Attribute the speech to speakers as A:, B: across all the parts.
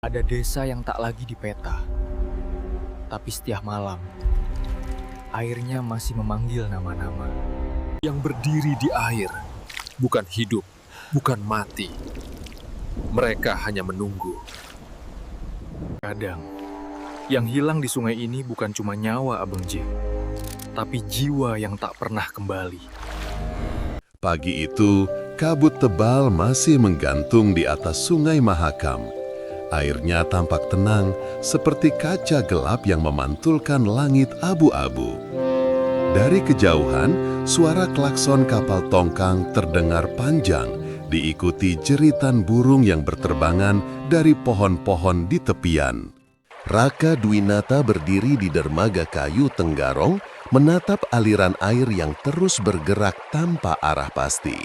A: Ada desa yang tak lagi dipeta, tapi setiap malam, airnya masih memanggil nama-nama.
B: Yang berdiri di air, bukan hidup, bukan mati. Mereka hanya menunggu.
A: Kadang, yang hilang di sungai ini bukan cuma nyawa Abang J, tapi jiwa yang tak pernah kembali.
C: Pagi itu, kabut tebal masih menggantung di atas Sungai Mahakam. Airnya tampak tenang, seperti kaca gelap yang memantulkan langit abu-abu. Dari kejauhan, suara klakson kapal tongkang terdengar panjang, diikuti jeritan burung yang berterbangan dari pohon-pohon di tepian. Raka Dwinata berdiri di dermaga kayu Tenggarong, menatap aliran air yang terus bergerak tanpa arah pasti.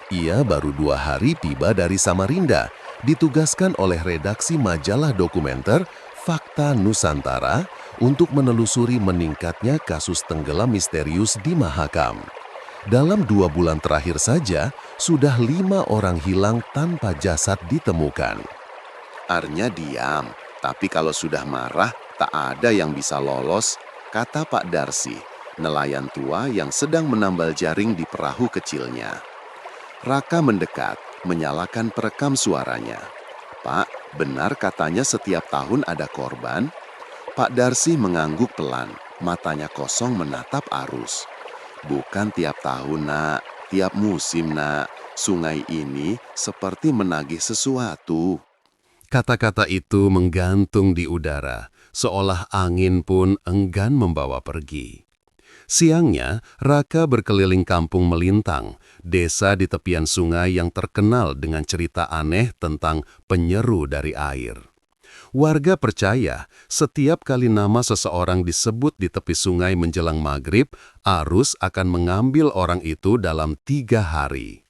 C: Ia baru 2 hari tiba dari Samarinda, ditugaskan oleh redaksi majalah dokumenter Fakta Nusantara untuk menelusuri meningkatnya kasus tenggelam misterius di Mahakam. Dalam 2 bulan terakhir saja, sudah 5 orang hilang tanpa jasad ditemukan.
D: Arnya diam, tapi kalau sudah marah, tak ada yang bisa lolos, kata Pak Darsi, nelayan tua yang sedang menambal jaring di perahu kecilnya. Raka mendekat, menyalakan perekam suaranya. Pak, benar katanya setiap tahun ada korban? Pak Darsi mengangguk pelan, matanya kosong menatap arus. Bukan tiap tahun, Nak. Tiap musim, Nak. Sungai ini seperti menagih sesuatu.
C: Kata-kata itu menggantung di udara, seolah angin pun enggan membawa pergi. Siangnya, Raka berkeliling kampung Melintang, desa di tepian sungai yang terkenal dengan cerita aneh tentang penyeru dari air. Warga percaya, setiap kali nama seseorang disebut di tepi sungai menjelang maghrib, arus akan mengambil orang itu dalam 3 hari.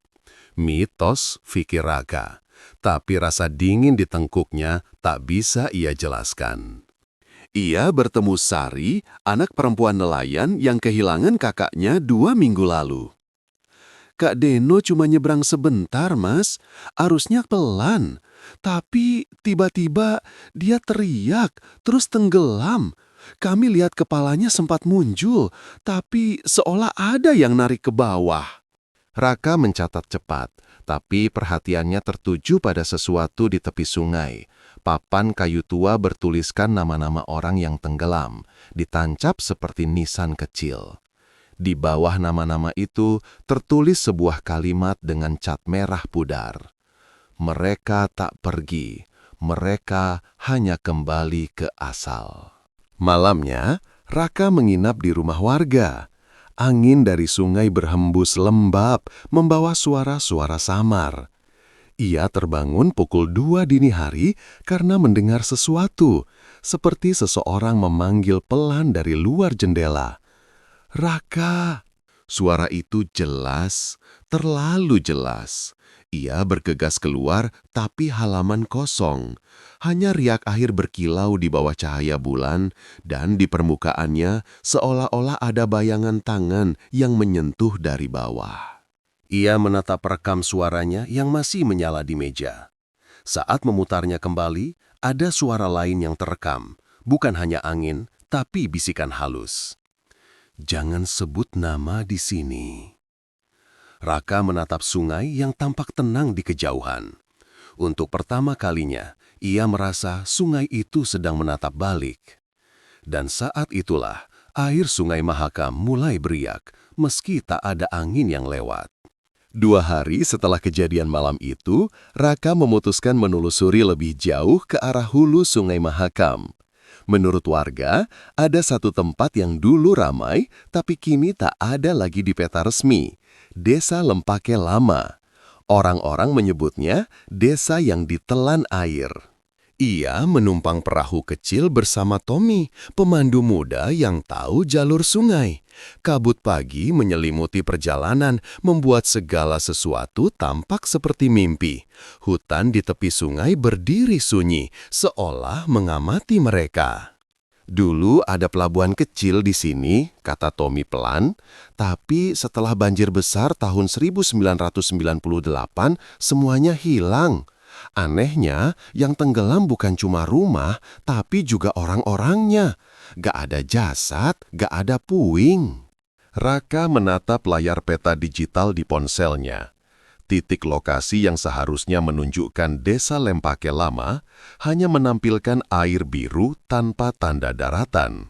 C: Mitos, fikir Raka. Tapi rasa dingin di tengkuknya tak bisa ia jelaskan.
D: Ia bertemu Sari, anak perempuan nelayan yang kehilangan kakaknya 2 minggu lalu. Kak Deno cuma nyebrang sebentar, Mas. Arusnya pelan. Tapi tiba-tiba dia teriak, terus tenggelam. Kami lihat kepalanya sempat muncul, tapi seolah ada yang narik ke bawah.
C: Raka mencatat cepat, tapi perhatiannya tertuju pada sesuatu di tepi sungai. Papan kayu tua bertuliskan nama-nama orang yang tenggelam, ditancap seperti nisan kecil. Di bawah nama-nama itu tertulis sebuah kalimat dengan cat merah pudar. Mereka tak pergi, mereka hanya kembali ke asal. Malamnya, Raka menginap di rumah warga. Angin dari sungai berhembus lembab, membawa suara-suara samar. Ia terbangun pukul 2 dini hari karena mendengar sesuatu, seperti seseorang memanggil pelan dari luar jendela. "Raka!" Suara itu jelas, terlalu jelas. Ia bergegas keluar, tapi halaman kosong. Hanya riak air berkilau di bawah cahaya bulan, dan di permukaannya seolah-olah ada bayangan tangan yang menyentuh dari bawah. Ia menatap rekam suaranya yang masih menyala di meja. Saat memutarnya kembali, ada suara lain yang terekam. Bukan hanya angin, tapi bisikan halus. "Jangan sebut nama di sini." Raka menatap sungai yang tampak tenang di kejauhan. Untuk pertama kalinya, ia merasa sungai itu sedang menatap balik. Dan saat itulah, air Sungai Mahakam mulai beriak, meski tak ada angin yang lewat. 2 hari setelah kejadian malam itu, Raka memutuskan menelusuri lebih jauh ke arah hulu Sungai Mahakam. Menurut warga, ada satu tempat yang dulu ramai, tapi kini tak ada lagi di peta resmi. Desa Lempake Lama. Orang-orang menyebutnya desa yang ditelan air. Ia menumpang perahu kecil bersama Tommy, pemandu muda yang tahu jalur sungai. Kabut pagi menyelimuti perjalanan, membuat segala sesuatu tampak seperti mimpi. Hutan di tepi sungai berdiri sunyi, seolah mengamati mereka. "Dulu ada pelabuhan kecil di sini," kata Tommy pelan, "tapi setelah banjir besar tahun 1998, semuanya hilang. Anehnya, yang tenggelam bukan cuma rumah, tapi juga orang-orangnya. Gak ada jasad, gak ada puing. Raka menatap layar peta digital di ponselnya. Titik lokasi yang seharusnya menunjukkan desa Lempake Lama hanya menampilkan air biru tanpa tanda daratan.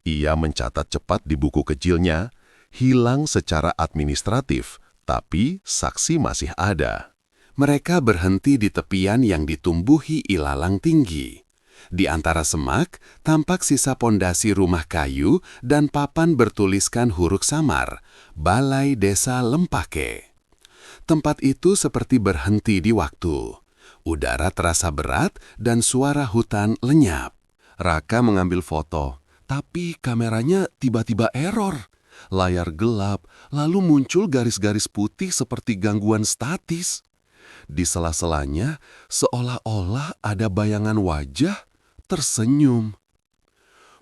C: Ia mencatat cepat di buku kecilnya, hilang secara administratif, tapi saksi masih ada. Mereka berhenti di tepian yang ditumbuhi ilalang tinggi. Di antara semak, tampak sisa pondasi rumah kayu dan papan bertuliskan huruf samar, Balai Desa Lempake. Tempat itu seperti berhenti di waktu. Udara terasa berat dan suara hutan lenyap. Raka mengambil foto, tapi kameranya tiba-tiba error. Layar gelap, lalu muncul garis-garis putih seperti gangguan statis. Di sela-selanya, seolah-olah ada bayangan wajah tersenyum.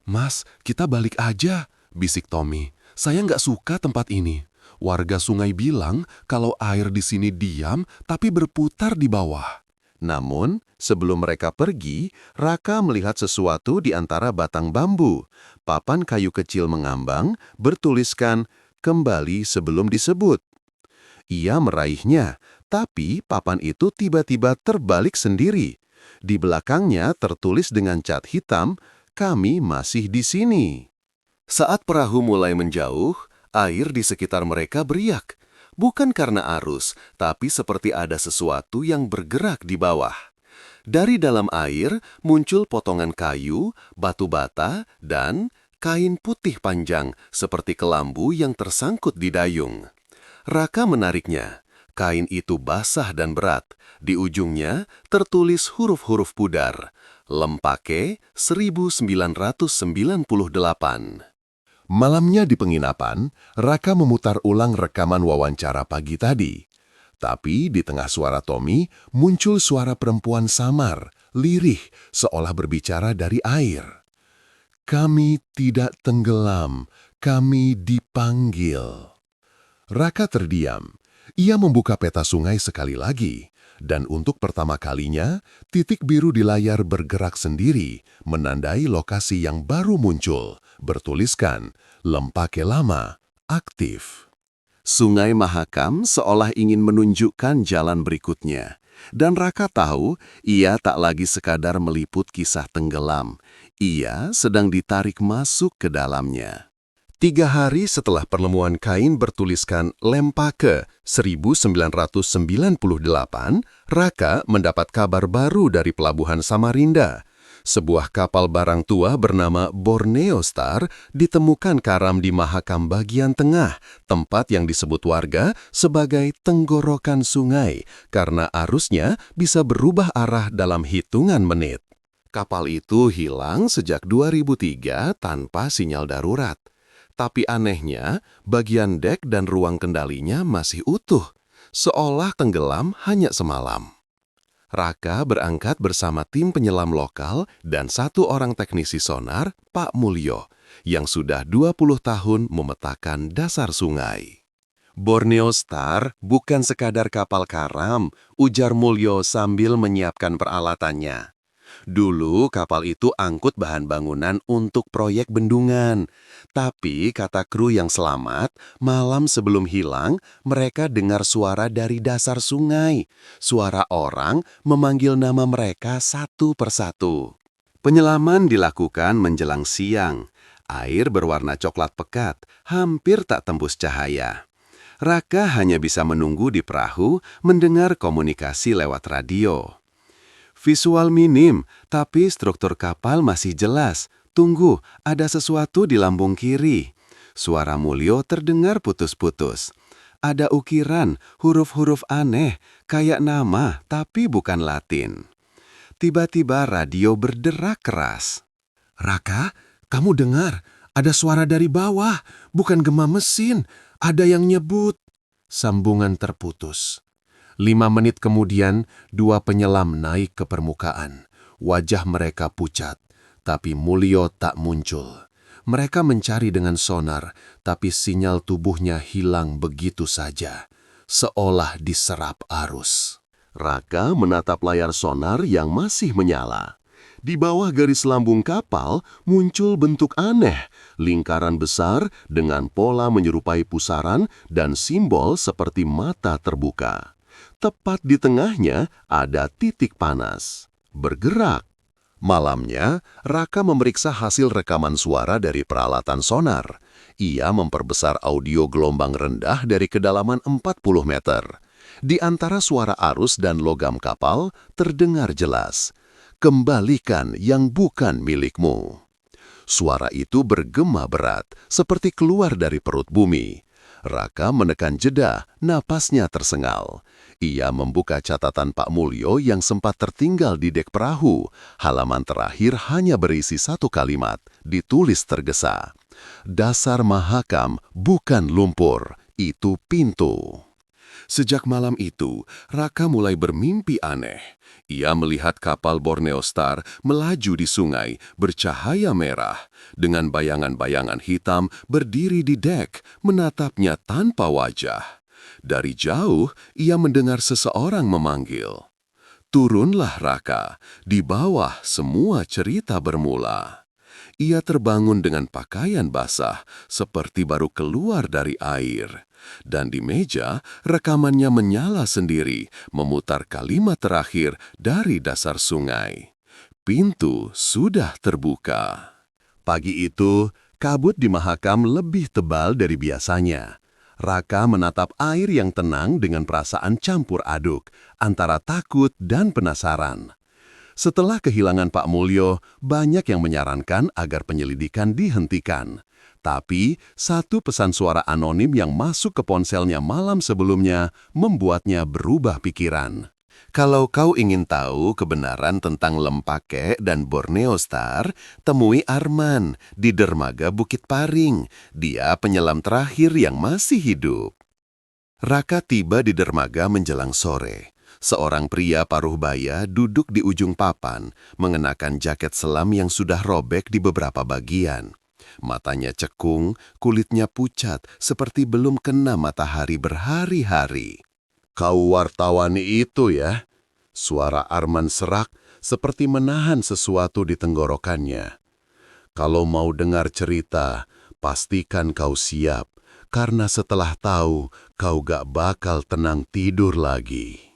C: "Mas, kita balik aja," bisik Tommy. "Saya nggak suka tempat ini. Warga sungai bilang kalau air di sini diam tapi berputar di bawah."
D: Namun, sebelum mereka pergi, Raka melihat sesuatu di antara batang bambu. Papan kayu kecil mengambang, bertuliskan, "Kembali sebelum disebut." Ia meraihnya, tapi papan itu tiba-tiba terbalik sendiri. Di belakangnya tertulis dengan cat hitam, "Kami masih di sini." Saat perahu mulai menjauh, air di sekitar mereka beriak. Bukan karena arus, tapi seperti ada sesuatu yang bergerak di bawah. Dari dalam air muncul potongan kayu, batu bata, dan kain putih panjang seperti kelambu yang tersangkut di dayung. Raka menariknya. Kain itu basah dan berat. Di ujungnya tertulis huruf-huruf pudar. Lempake 1998.
C: Malamnya di penginapan, Raka memutar ulang rekaman wawancara pagi tadi. Tapi di tengah suara Tommy, muncul suara perempuan samar, lirih, seolah berbicara dari air. "Kami tidak tenggelam, kami dipanggil." Raka terdiam. Ia membuka peta sungai sekali lagi, dan untuk pertama kalinya, titik biru di layar bergerak sendiri, menandai lokasi yang baru muncul, bertuliskan, Lempake Lama, aktif.
D: Sungai Mahakam seolah ingin menunjukkan jalan berikutnya. Dan Raka tahu, ia tak lagi sekadar meliput kisah tenggelam. Ia sedang ditarik masuk ke dalamnya.
C: 3 hari setelah penemuan kain bertuliskan Lempake 1998, Raka mendapat kabar baru dari pelabuhan Samarinda. Sebuah kapal barang tua bernama Borneo Star ditemukan karam di Mahakam bagian tengah, tempat yang disebut warga sebagai tenggorokan sungai, karena arusnya bisa berubah arah dalam hitungan menit.
D: Kapal itu hilang sejak 2003 tanpa sinyal darurat. Tapi anehnya, bagian dek dan ruang kendalinya masih utuh, seolah tenggelam hanya semalam. Raka berangkat bersama tim penyelam lokal dan 1 orang teknisi sonar, Pak Mulyo, yang sudah 20 tahun memetakan dasar sungai. "Borneo Star bukan sekadar kapal karam," ujar Mulyo sambil menyiapkan peralatannya. "Dulu kapal itu angkut bahan bangunan untuk proyek bendungan. Tapi kata kru yang selamat, malam sebelum hilang, mereka dengar suara dari dasar sungai. Suara orang memanggil nama mereka satu persatu. Penyelaman dilakukan menjelang siang. Air berwarna coklat pekat, hampir tak tembus cahaya. Raka hanya bisa menunggu di perahu, mendengar komunikasi lewat radio. Visual minim, tapi struktur kapal masih jelas. Tunggu, ada sesuatu di lambung kiri." Suara Mulyo terdengar putus-putus. Ada ukiran, huruf-huruf aneh, kayak nama tapi bukan Latin. Tiba-tiba radio berderak keras. "Raka, kamu dengar? Ada suara dari bawah, bukan gema mesin. Ada yang nyebut." Sambungan terputus. 5 menit kemudian, 2 penyelam naik ke permukaan. Wajah mereka pucat, tapi Mulyo tak muncul. Mereka mencari dengan sonar, tapi sinyal tubuhnya hilang begitu saja, seolah diserap arus. Raka menatap layar sonar yang masih menyala. Di bawah garis lambung kapal muncul bentuk aneh, lingkaran besar dengan pola menyerupai pusaran dan simbol seperti mata terbuka. Tepat di tengahnya ada titik panas. Bergerak. Malamnya, Raka memeriksa hasil rekaman suara dari peralatan sonar. Ia memperbesar audio gelombang rendah dari kedalaman 40 meter. Di antara suara arus dan logam kapal terdengar jelas, "Kembalikan yang bukan milikmu." Suara itu bergema berat, seperti keluar dari perut bumi. Raka menekan jeda, napasnya tersengal. Ia membuka catatan Pak Mulyo yang sempat tertinggal di dek perahu. Halaman terakhir hanya berisi satu kalimat, ditulis tergesa. "Dasar Mahakam bukan lumpur, itu pintu." Sejak malam itu, Raka mulai bermimpi aneh. Ia melihat kapal Borneo Star melaju di sungai bercahaya merah, dengan bayangan-bayangan hitam berdiri di dek, menatapnya tanpa wajah. Dari jauh, ia mendengar seseorang memanggil. Turunlah Raka, di bawah semua cerita bermula. Ia terbangun dengan pakaian basah, seperti baru keluar dari air. Dan di meja, rekamannya menyala sendiri, memutar kalimat terakhir dari dasar sungai. Pintu sudah terbuka. Pagi itu, kabut di Mahakam lebih tebal dari biasanya. Raka menatap air yang tenang dengan perasaan campur aduk, antara takut dan penasaran. Setelah kehilangan Pak Mulyo, banyak yang menyarankan agar penyelidikan dihentikan. Tapi, satu pesan suara anonim yang masuk ke ponselnya malam sebelumnya membuatnya berubah pikiran. Kalau kau ingin tahu kebenaran tentang Lempake dan Borneo Star, temui Arman di dermaga Bukit Paring. Dia penyelam terakhir yang masih hidup. Raka tiba di dermaga menjelang sore. Seorang pria paruh baya duduk di ujung papan, mengenakan jaket selam yang sudah robek di beberapa bagian. Matanya cekung, kulitnya pucat, seperti belum kena matahari berhari-hari. "Kau wartawan itu ya?" Suara Arman serak, seperti menahan sesuatu di tenggorokannya. "Kalau mau dengar cerita, pastikan kau siap, karena setelah tahu, kau gak bakal tenang tidur lagi."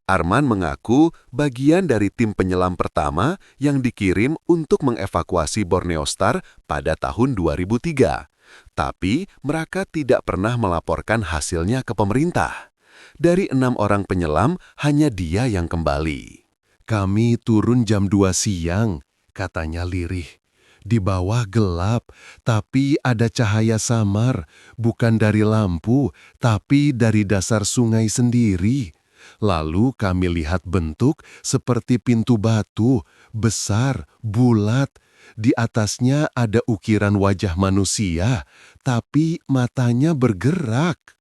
D: Arman mengaku bagian dari tim penyelam pertama yang dikirim untuk mengevakuasi Borneo Star pada tahun 2003. Tapi mereka tidak pernah melaporkan hasilnya ke pemerintah. Dari 6 orang penyelam, hanya dia yang kembali. "Kami turun jam 2 siang, katanya lirih. Di bawah gelap, tapi ada cahaya samar, bukan dari lampu, tapi dari dasar sungai sendiri. Lalu kami lihat bentuk seperti pintu batu, besar, bulat. Di atasnya ada ukiran wajah manusia, tapi matanya bergerak."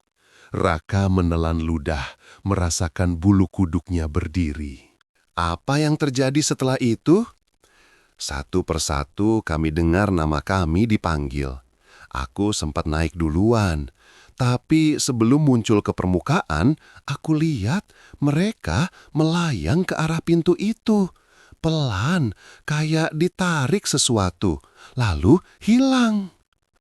D: Raka menelan ludah, merasakan bulu kuduknya berdiri. "Apa yang terjadi setelah itu?" "Satu persatu kami dengar nama kami dipanggil. Aku sempat naik duluan. Tapi sebelum muncul ke permukaan, aku lihat mereka melayang ke arah pintu itu. Pelan, kayak ditarik sesuatu, lalu hilang."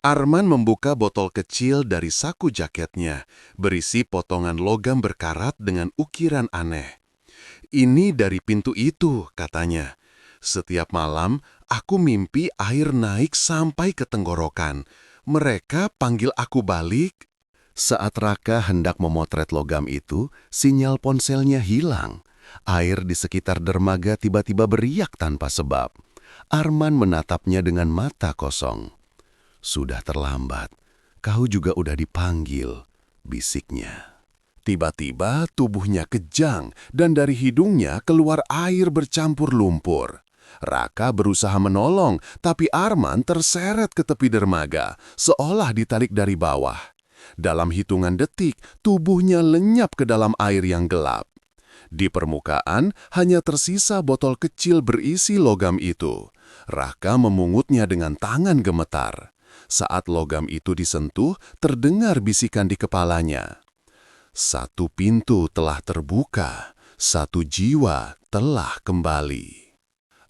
D: Arman membuka botol kecil dari saku jaketnya, berisi potongan logam berkarat dengan ukiran aneh. "Ini dari pintu itu," katanya. "Setiap malam, aku mimpi air naik sampai ke tenggorokan. Mereka panggil aku balik." Saat Raka hendak memotret logam itu, sinyal ponselnya hilang. Air di sekitar dermaga tiba-tiba beriak tanpa sebab. Arman menatapnya dengan mata kosong. "Sudah terlambat. Kau juga udah dipanggil," bisiknya. Tiba-tiba tubuhnya kejang dan dari hidungnya keluar air bercampur lumpur. Raka berusaha menolong, tapi Arman terseret ke tepi dermaga, seolah ditarik dari bawah. Dalam hitungan detik, tubuhnya lenyap ke dalam air yang gelap. Di permukaan hanya tersisa botol kecil berisi logam itu. Raka memungutnya dengan tangan gemetar. Saat logam itu disentuh, terdengar bisikan di kepalanya. Satu pintu telah terbuka.
C: Satu jiwa telah kembali.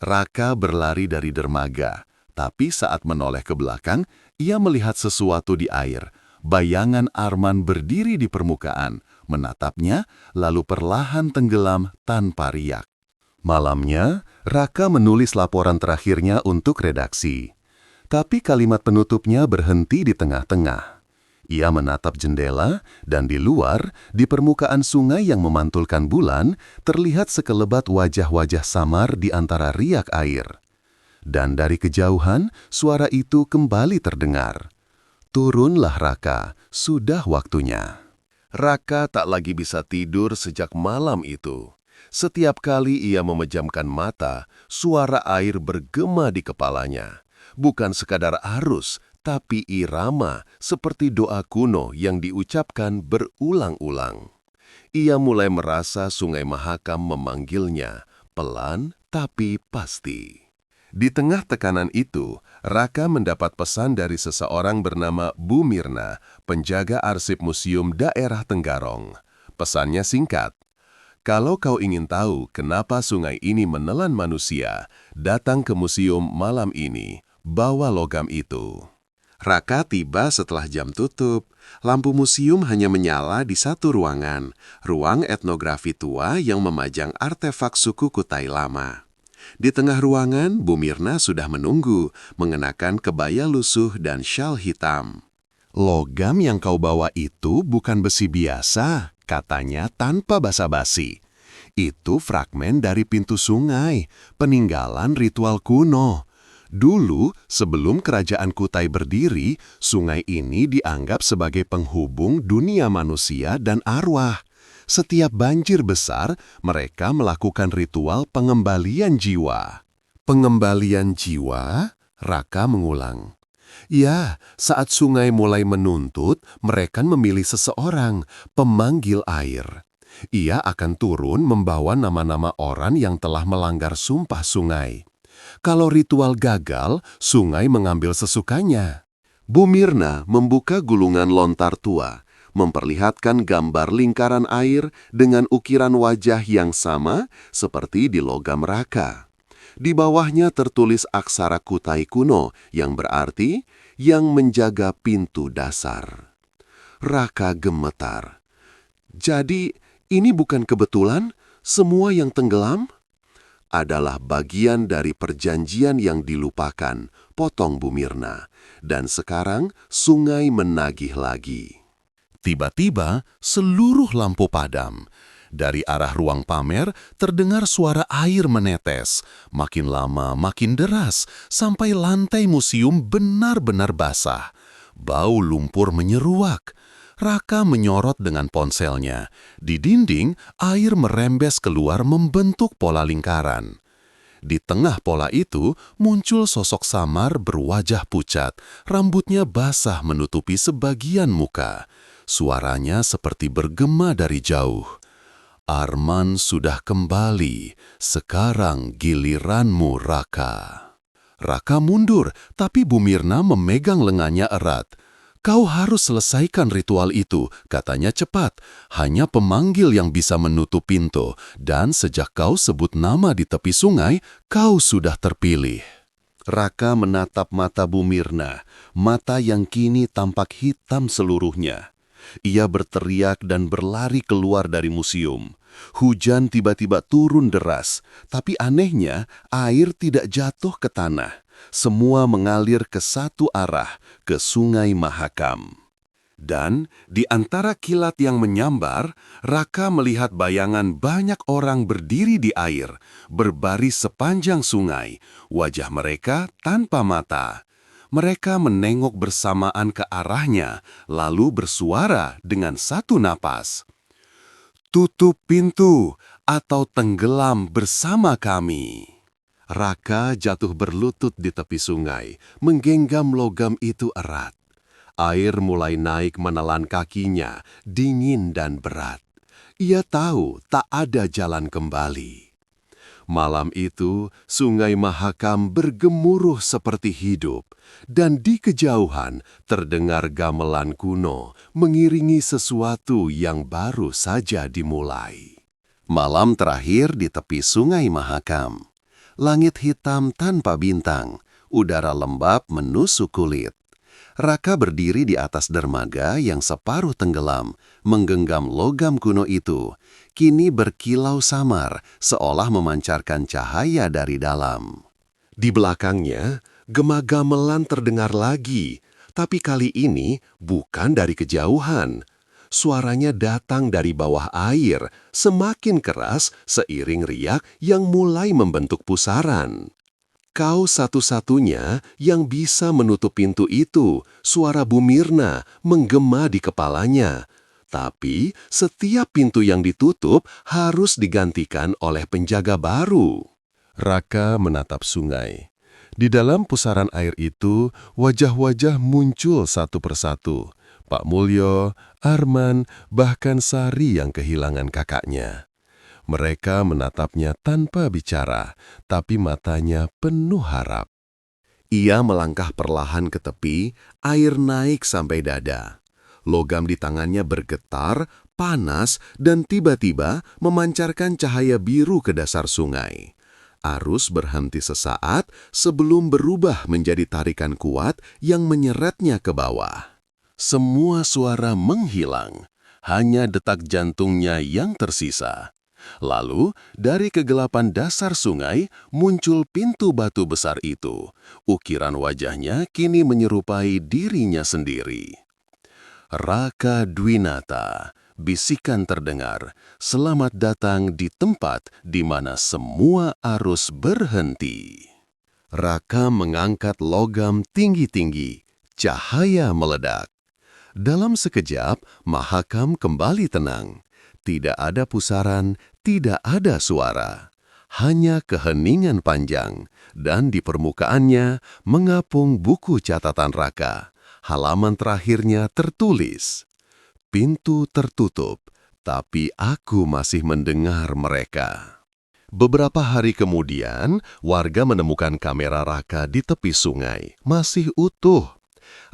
C: Raka berlari dari dermaga, tapi saat menoleh ke belakang, ia melihat sesuatu di air. Bayangan Arman berdiri di permukaan, menatapnya, lalu perlahan tenggelam tanpa riak. Malamnya, Raka menulis laporan terakhirnya untuk redaksi. Tapi kalimat penutupnya berhenti di tengah-tengah. Ia menatap jendela, dan di luar, di permukaan sungai yang memantulkan bulan, terlihat sekelebat wajah-wajah samar di antara riak air. Dan dari kejauhan, suara itu kembali terdengar. Turunlah Raka, sudah waktunya. Raka tak lagi bisa tidur sejak malam itu. Setiap kali ia memejamkan mata, suara air bergema di kepalanya. Bukan sekadar arus, tapi irama seperti doa kuno yang diucapkan berulang-ulang. Ia mulai merasa Sungai Mahakam memanggilnya, pelan tapi pasti. Di tengah tekanan itu, Raka mendapat pesan dari seseorang bernama Bu Mirna, penjaga arsip Museum Daerah Tenggarong. Pesannya singkat, "Kalau kau ingin tahu kenapa sungai ini menelan manusia, datang ke museum malam ini, bawa logam itu." Raka tiba setelah jam tutup. Lampu museum hanya menyala di satu ruangan, ruang etnografi tua yang memajang artefak suku Kutai lama. Di tengah ruangan, Bu Mirna sudah menunggu, mengenakan kebaya lusuh dan syal hitam. "Logam yang kau bawa itu bukan besi biasa," katanya tanpa basa-basi. "Itu fragmen dari pintu sungai, peninggalan ritual kuno. Dulu, sebelum kerajaan Kutai berdiri, sungai ini dianggap sebagai penghubung dunia manusia dan arwah. Setiap banjir besar, mereka melakukan ritual pengembalian jiwa." "Pengembalian jiwa?" Raka mengulang. "Ya, saat sungai mulai menuntut, mereka memilih seseorang, pemanggil air. Ia akan turun membawa nama-nama orang yang telah melanggar sumpah sungai. Kalau ritual gagal, sungai mengambil sesukanya." Bu Mirna membuka gulungan lontar tua, memperlihatkan gambar lingkaran air dengan ukiran wajah yang sama seperti di logam Raka. Di bawahnya tertulis aksara Kutai kuno yang berarti yang menjaga pintu dasar. Raka gemetar. "Jadi, ini bukan kebetulan? Semua yang tenggelam?" "Adalah bagian dari perjanjian yang dilupakan," potong Bu Mirna. "Dan sekarang sungai menagih lagi." Tiba-tiba, seluruh lampu padam. Dari arah ruang pamer, terdengar suara air menetes. Makin lama, makin deras, sampai lantai museum benar-benar basah. Bau lumpur menyeruak. Raka menyorot dengan ponselnya. Di dinding, air merembes keluar membentuk pola lingkaran. Di tengah pola itu, muncul sosok samar berwajah pucat. Rambutnya basah menutupi sebagian muka. Suaranya seperti bergema dari jauh. "Arman sudah kembali, sekarang giliranmu, Raka." Raka mundur, tapi Bu Mirna memegang lengannya erat. "Kau harus selesaikan ritual itu," katanya cepat. "Hanya pemanggil yang bisa menutup pintu, dan sejak kau sebut nama di tepi sungai, kau sudah terpilih." Raka menatap mata Bu Mirna, mata yang kini tampak hitam seluruhnya. Ia berteriak dan berlari keluar dari museum. Hujan tiba-tiba turun deras, tapi anehnya air tidak jatuh ke tanah. Semua mengalir ke satu arah, ke Sungai Mahakam. Dan di antara kilat yang menyambar, Raka melihat bayangan banyak orang berdiri di air, berbaris sepanjang sungai, wajah mereka tanpa mata. Mereka menengok bersamaan ke arahnya, lalu bersuara dengan satu napas. "Tutup pintu atau tenggelam bersama kami." Raka jatuh berlutut di tepi sungai, menggenggam logam itu erat. Air mulai naik menelan kakinya, dingin dan berat. Ia tahu tak ada jalan kembali. Malam itu, Sungai Mahakam bergemuruh seperti hidup, dan di kejauhan terdengar gamelan kuno mengiringi sesuatu yang baru saja dimulai.
D: Malam terakhir di tepi Sungai Mahakam. Langit hitam tanpa bintang, udara lembab menusuk kulit. Raka berdiri di atas dermaga yang separuh tenggelam, menggenggam logam kuno itu. Kini berkilau samar, seolah memancarkan cahaya dari dalam.
E: Di belakangnya, gema gamelan terdengar lagi, tapi kali ini bukan dari kejauhan. Suaranya datang dari bawah air, semakin keras seiring riak yang mulai membentuk pusaran. Kau satu-satunya yang bisa menutup pintu itu, suara Bu Mirna menggema di kepalanya. Tapi setiap pintu yang ditutup harus digantikan oleh penjaga baru.
F: Raka menatap sungai. Di dalam pusaran air itu, wajah-wajah muncul satu persatu. Pak Mulyo, Arman, bahkan Sari yang kehilangan kakaknya. Mereka menatapnya tanpa bicara, tapi matanya penuh harap.
D: Ia melangkah perlahan ke tepi, air naik sampai dada. Logam di tangannya bergetar, panas, dan tiba-tiba memancarkan cahaya biru ke dasar sungai. Arus berhenti sesaat sebelum berubah menjadi tarikan kuat yang menyeretnya ke bawah. Semua suara menghilang, hanya detak jantungnya yang tersisa. Lalu, dari kegelapan dasar sungai, muncul pintu batu besar itu. Ukiran wajahnya kini menyerupai dirinya sendiri. Raka Dwinata, bisikan terdengar, selamat datang di tempat di mana semua arus berhenti. Raka mengangkat logam tinggi-tinggi, cahaya meledak. Dalam sekejap, Mahakam kembali tenang. Tidak ada pusaran, tidak ada suara. Hanya keheningan panjang, dan di permukaannya mengapung buku catatan Raka. Halaman terakhirnya tertulis, "Pintu tertutup, tapi aku masih mendengar mereka." Beberapa hari kemudian, warga menemukan kamera Raka di tepi sungai, masih utuh.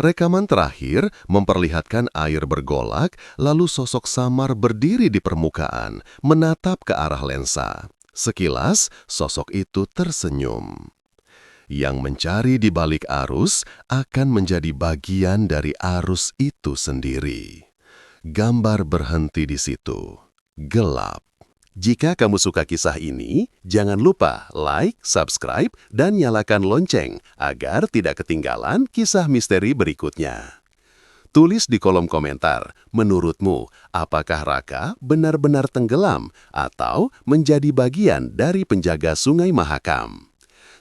D: Rekaman terakhir memperlihatkan air bergolak, lalu sosok samar berdiri di permukaan, menatap ke arah lensa. Sekilas, sosok itu tersenyum. Yang mencari di balik arus akan menjadi bagian dari arus itu sendiri. Gambar berhenti di situ. Gelap. Jika kamu suka kisah ini, jangan lupa like, subscribe, dan nyalakan lonceng agar tidak ketinggalan kisah misteri berikutnya. Tulis di kolom komentar, menurutmu, apakah Raka benar-benar tenggelam atau menjadi bagian dari penjaga Sungai Mahakam?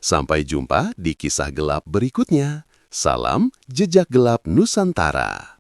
D: Sampai jumpa di kisah gelap berikutnya. Salam Jejak Gelap Nusantara.